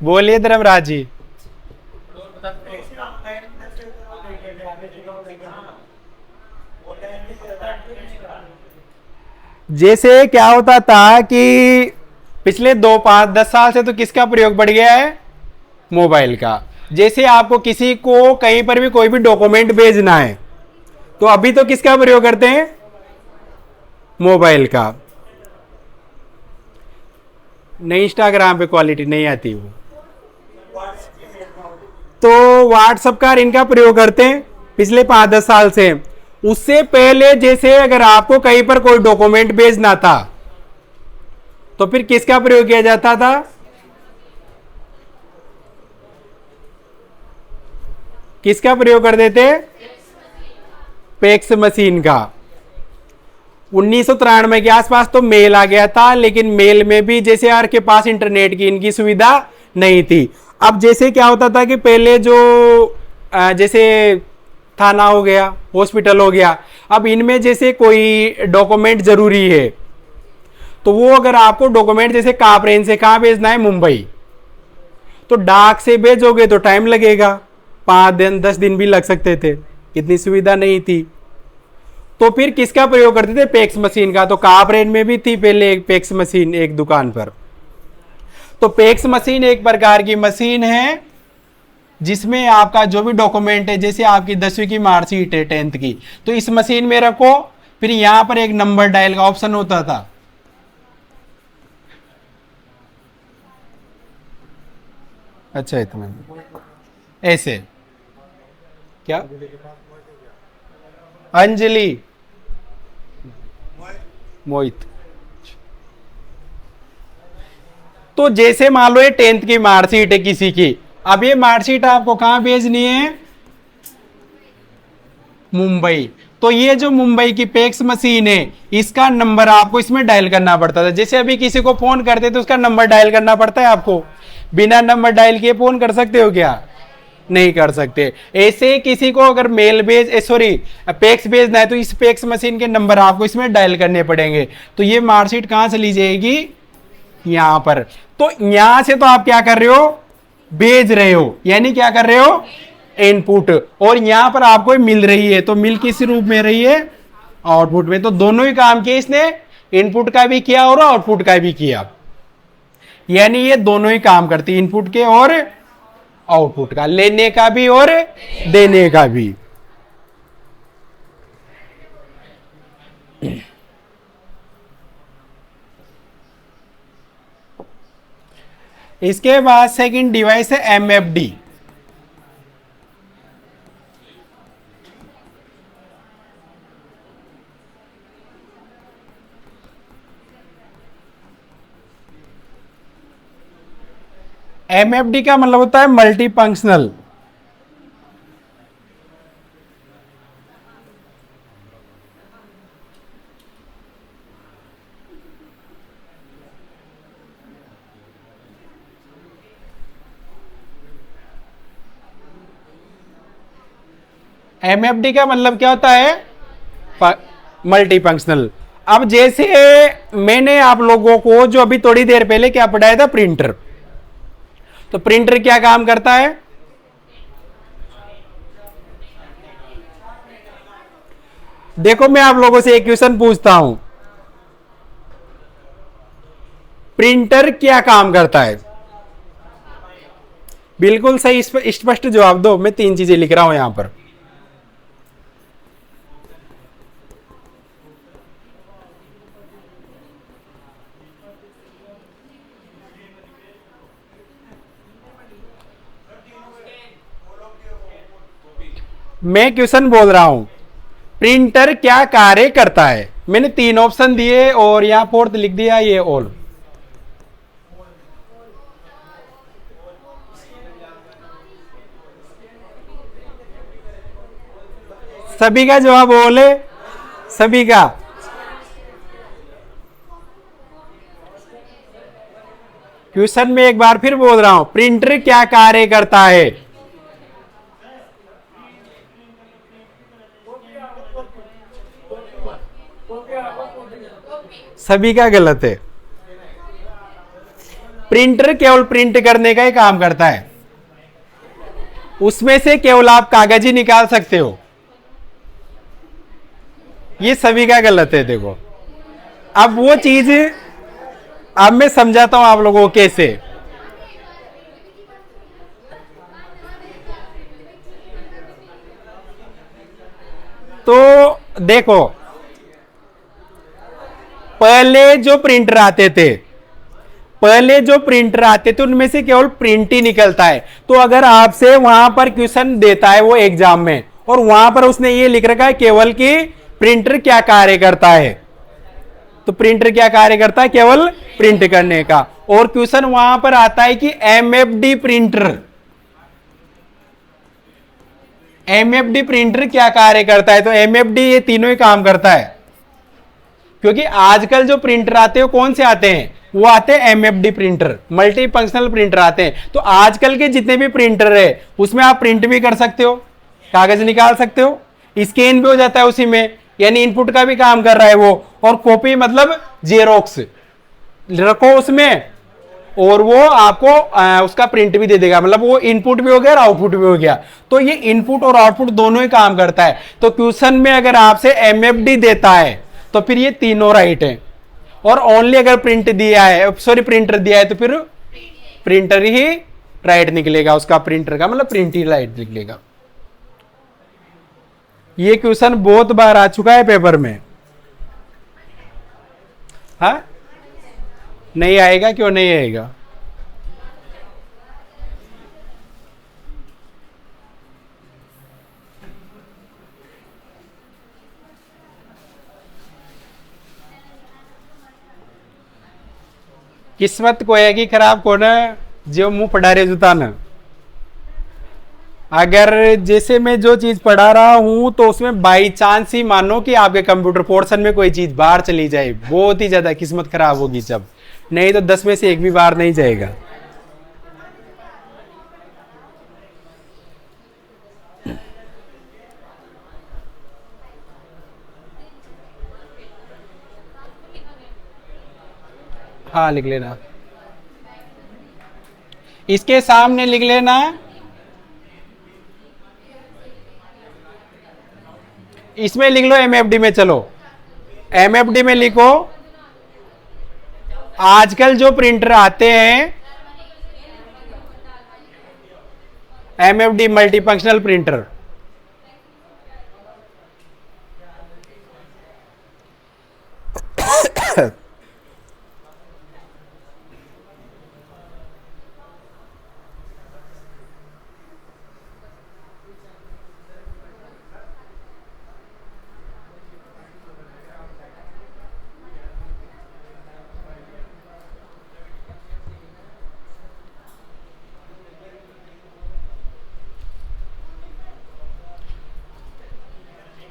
बोलिए धर्मराज जी। जैसे क्या होता था कि पिछले 2-5-10 साल से तो किसका प्रयोग बढ़ गया है? मोबाइल का। जैसे आपको किसी को कहीं पर भी कोई भी डॉक्यूमेंट भेजना है तो अभी तो किसका प्रयोग करते हैं? मोबाइल का। नहीं, इंस्टाग्राम पे क्वालिटी नहीं आती वो, तो व्हाट्सएप का इनका प्रयोग करते हैं पिछले 5-10 साल से। उससे पहले जैसे अगर आपको कहीं पर कोई डॉक्यूमेंट भेजना था तो फिर किसका प्रयोग किया जाता था? किसका प्रयोग करते थे? पैक्स मशीन का। 1993 के आसपास तो मेल आ गया था, लेकिन मेल में भी जैसे यार के पास इंटरनेट की इनकी सुविधा नहीं थी। अब जैसे क्या होता था कि पहले जो जैसे थाना हो गया, हॉस्पिटल हो गया, अब इनमें जैसे कोई डॉक्यूमेंट जरूरी है तो वो अगर आपको डॉक्यूमेंट जैसे कापरेन से कहाँ भेजना है? मुंबई, तो डाक से भेजोगे तो टाइम लगेगा, 5 दिन 10 दिन भी लग सकते थे, इतनी सुविधा नहीं थी। तो फिर किसका प्रयोग करते थे? पैक्स मशीन का। तो कापरेन में भी थी पहले एक पैक्स मशीन एक दुकान पर। तो पैक्स मशीन एक प्रकार की मशीन है जिसमें आपका जो भी डॉक्यूमेंट है, जैसे आपकी 10वीं की मार्कशीट है, 10th की, तो इस मशीन में रखो, फिर यहां पर एक नंबर डायल का ऑप्शन होता था। अच्छा, इतना ऐसे क्या? अंजलि मोहित। तो जैसे मान लो ये 10th की मार्कशीट है किसी की, अब ये मार्कशीट आपको कहां भेजनी है? मुंबई। तो ये जो मुंबई की पैक्स मशीन है इसका नंबर आपको इसमें डायल करना पड़ता था। जैसे अभी किसी को फोन करते तो उसका नंबर डायल करना पड़ता है आपको, बिना नंबर डायल किए फोन कर सकते हो क्या? नहीं कर सकते। ऐसे किसी को अगर मेल पैक्स भेजना है तो इस पैक्स मशीन के नंबर आपको इसमें डायल करने पड़ेंगे। तो ये मार्कशीट कहां से ली जाएगी? यहां पर। तो यहां से तो आप क्या कर रहे हो? भेज रहे हो, यानी क्या कर रहे हो? इनपुट। और यहां पर आपको मिल रही है, तो मिल किस रूप में रही है? आउटपुट में। तो दोनों ही काम किए इसने, इनपुट का भी किया और आउटपुट का भी किया। यानी ये दोनों ही काम करती, इनपुट के और आउटपुट का, लेने का भी और देने का भी। इसके बाद सेकंड डिवाइस है एमएफडी। एमएफडी का मतलब होता है मल्टी फंक्शनल। MFD का मतलब क्या होता है? Multi functional. अब जैसे मैंने आप लोगों को जो अभी थोड़ी देर पहले क्या पढ़ाया था, प्रिंटर। तो प्रिंटर क्या काम करता है? देखो मैं आप लोगों से एक क्वेश्चन पूछता हूं, प्रिंटर क्या काम करता है? बिल्कुल सही स्पष्ट जवाब दो। मैं 3 चीजें लिख रहा हूं यहां पर। मैं क्वेश्चन बोल रहा हूं, प्रिंटर क्या कार्य करता है? मैंने 3 ऑप्शन दिए और यहां 4th लिख दिया, ये ऑल। सभी का जवाब ऑल है? सभी का? क्वेश्चन में एक बार फिर बोल रहा हूं, प्रिंटर क्या कार्य करता है? सभी का गलत है। प्रिंटर केवल प्रिंट करने का ही काम करता है, उसमें से केवल आप कागज ही निकाल सकते हो। ये सभी का गलत है। देखो अब वो चीज अब मैं समझाता हूं आप लोगों को कैसे। तो देखो, पहले जो प्रिंटर आते थे उनमें से केवल प्रिंट ही निकलता है। तो अगर आपसे वहां पर क्वेश्चन देता है वो एग्जाम में, और वहां पर उसने ये लिख रखा है केवल कि प्रिंटर क्या कार्य करता है, तो प्रिंटर क्या कार्य करता है? केवल प्रिंट करने का। और क्वेश्चन वहां पर आता है कि MFD प्रिंटर क्या कार्य करता है? तो MFD ये तीनों ही काम करता है। क्योंकि आजकल जो प्रिंटर आते हैं कौन से आते हैं? वो आते हैं MFD printer, multi functional printer आते हैं। तो आजकल के जितने भी प्रिंटर है उसमें आप प्रिंट भी कर सकते हो, कागज निकाल सकते हो, स्कैन भी हो जाता है उसी में, यानी इनपुट का भी काम कर रहा है वो। और कॉपी मतलब जेरोक्स रखो उसमें, और वो आपको उसका प्रिंट भी दे देगा। मतलब वो इनपुट भी हो गया और आउटपुट भी हो गया। तो ये इनपुट और आउटपुट दोनों ही काम करता है। तो क्वेश्चन में अगर आपसे MFD देता है तो फिर ये तीनों राइट है। और ओनली अगर प्रिंटर दिया है तो फिर प्रिंटर ही राइट निकलेगा, उसका प्रिंटर का मतलब प्रिंट ही राइट निकलेगा। ये क्वेश्चन बहुत बार आ चुका है पेपर में। हाँ, नहीं आएगा? क्यों नहीं आएगा? किस्मत कोएगी खराब कोने जो मुंह पढ़ारे जुता न। अगर जैसे मैं जो चीज पढ़ा रहा हूं तो उसमें बाई चांस ही मानो कि आपके कंप्यूटर पोर्शन में कोई चीज बाहर चली जाए, बहुत ही ज्यादा किस्मत खराब होगी जब, नहीं तो 10 में से एक भी बाहर नहीं जाएगा। हाँ लिख लेना, इसके सामने लिख लेना। इसमें लिख लो MFD में। चलो MFD में लिखो, आजकल जो प्रिंटर आते हैं MFD मल्टी फंक्शनल प्रिंटर,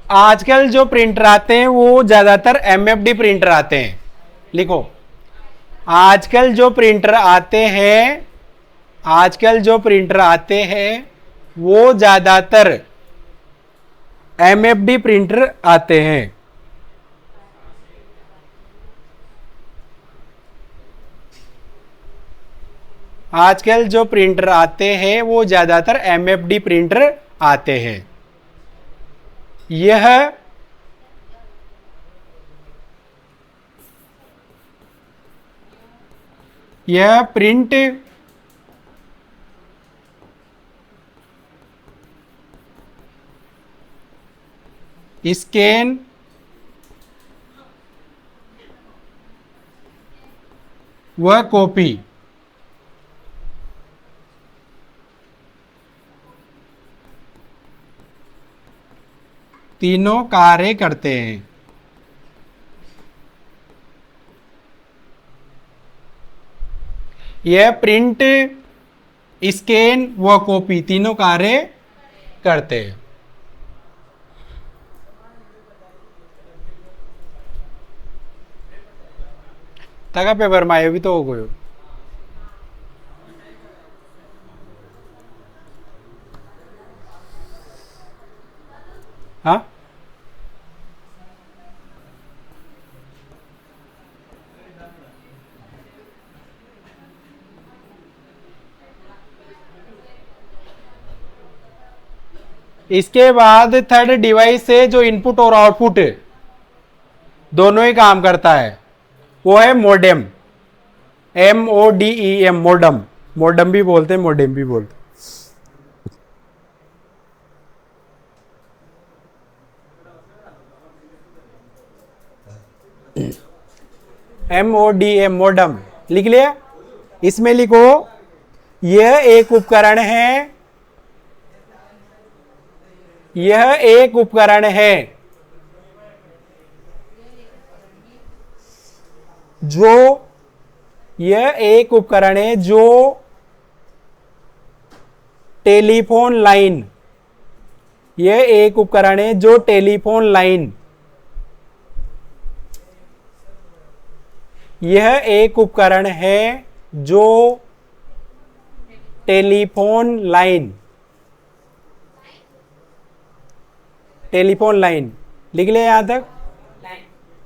आजकल जो प्रिंटर आते हैं वो ज्यादातर MFD प्रिंटर आते हैं। लिखो, आजकल जो प्रिंटर आते हैं वो ज्यादातर एमएफडी प्रिंटर आते हैं। आजकल जो प्रिंटर आते हैं वो ज्यादातर एमएफडी प्रिंटर आते हैं। यह प्रिंट स्कैन व कॉपी तीनों कार्य करते हैं। यह प्रिंट स्कैन व कॉपी तीनों कार्य करते हैं। तगा पेपर में आयो भी तो हो गयो। हाँ इसके बाद थर्ड डिवाइस से जो इनपुट और आउटपुट दोनों ही काम करता है वो है मोडेम। MODEM modem. मोडम भी बोलते हैं, मोडेम भी बोलते हैं। MODEM मोडम लिख लिया। इसमें लिखो यह एक उपकरण है, यह एक उपकरण है जो यह एक उपकरण है जो टेलीफोन लाइन, यह एक उपकरण है जो टेलीफोन लाइन, यह एक उपकरण है जो टेलीफोन लाइन, टेलीफोन लाइन लिख लिया यहां तक।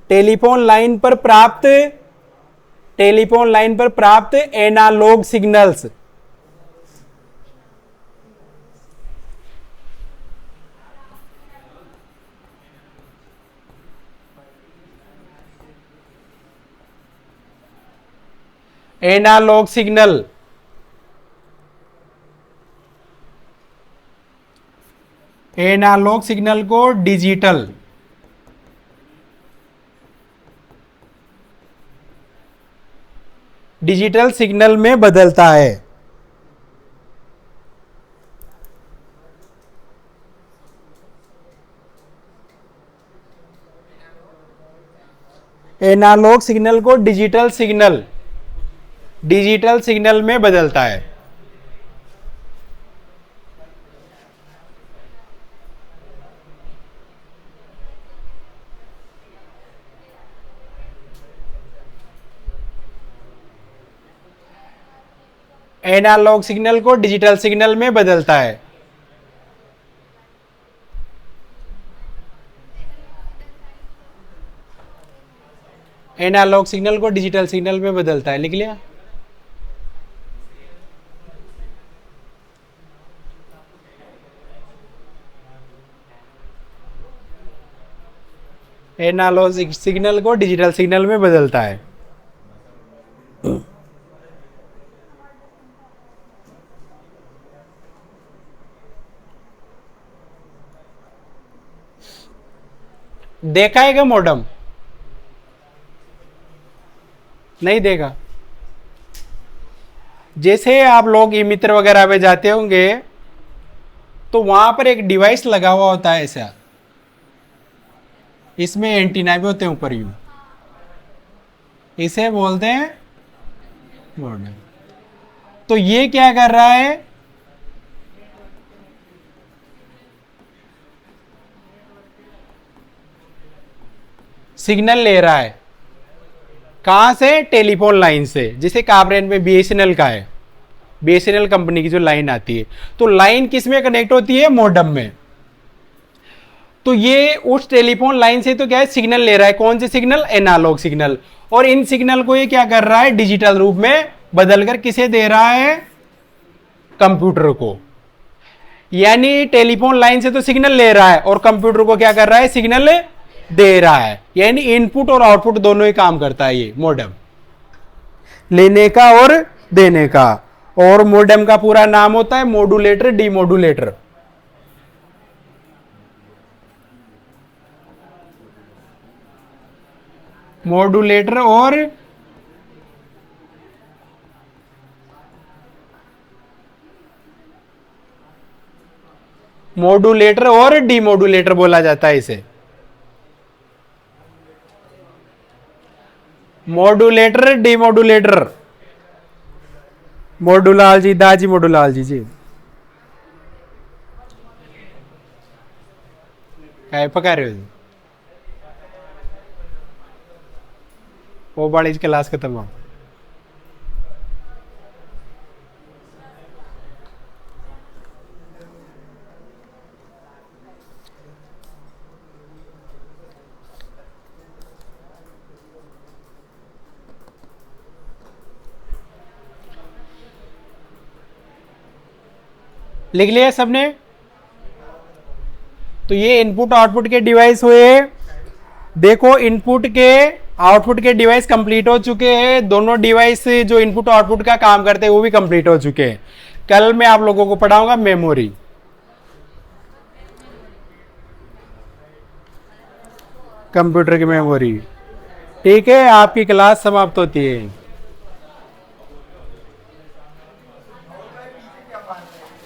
टेलीफोन लाइन पर प्राप्त analogue signals, analogue signal analogue signal को डिजिटल सिग्नल में बदलता है। एनालॉग सिग्नल को डिजिटल सिग्नल में बदलता है। एनालॉग सिग्नल को डिजिटल सिग्नल में बदलता है। एनालॉग सिग्नल को डिजिटल सिग्नल में बदलता है, लिख लिया। एनालॉग सिग्नल को डिजिटल सिग्नल में बदलता है। देखा है क्या मॉडम? नहीं देखा। जैसे आप लोग ई मित्र वगैरह पे जाते होंगे तो वहां पर एक डिवाइस लगा हुआ होता है ऐसा, इसमें एंटीना भी होते हैं ऊपर यूं, इसे बोलते हैं मॉडम। तो ये क्या कर रहा है, सिग्नल ले रहा है। कहां से? टेलीफोन लाइन से। जैसे काबरेन में BSNL का है, BSNL कंपनी की जो लाइन आती है, तो लाइन किस में कनेक्ट होती है? मॉडम में। तो ये उस टेलीफोन लाइन से तो क्या है सिग्नल ले रहा है, कौन से सिग्नल, एनालॉग सिग्नल, और इन सिग्नल को ये क्या कर रहा है डिजिटल रूप में बदलकर किसे दे रहा है, कंप्यूटर को। यानी टेलीफोन लाइन से तो सिग्नल ले रहा है और कंप्यूटर को क्या कर रहा है, सिग्नल दे रहा है। यानी इनपुट और आउटपुट दोनों ही काम करता है ये मॉडेम, लेने का और देने का। और मॉडेम का पूरा नाम होता है मॉड्यूलेटर, डीमॉड्यूलेटर। मॉड्यूलेटर और मॉड्यूलेटर और डीमॉड्यूलेटर बोला जाता है इसे। Modulator, demodulator. मोडुलाल जी, दाजी मोडुलाल जी काय पका रहे हो? वो बड़ी क्लास खत्म हो। लिख लिया सबने? तो ये इनपुट आउटपुट के डिवाइस हुए। देखो इनपुट के आउटपुट के डिवाइस कंप्लीट हो चुके हैं। दोनों डिवाइस जो इनपुट आउटपुट का काम करते हैं वो भी कंप्लीट हो चुके हैं। कल मैं आप लोगों को पढ़ाऊंगा मेमोरी। कंप्यूटर की मेमोरी। ठीक है, आपकी क्लास समाप्त होती है।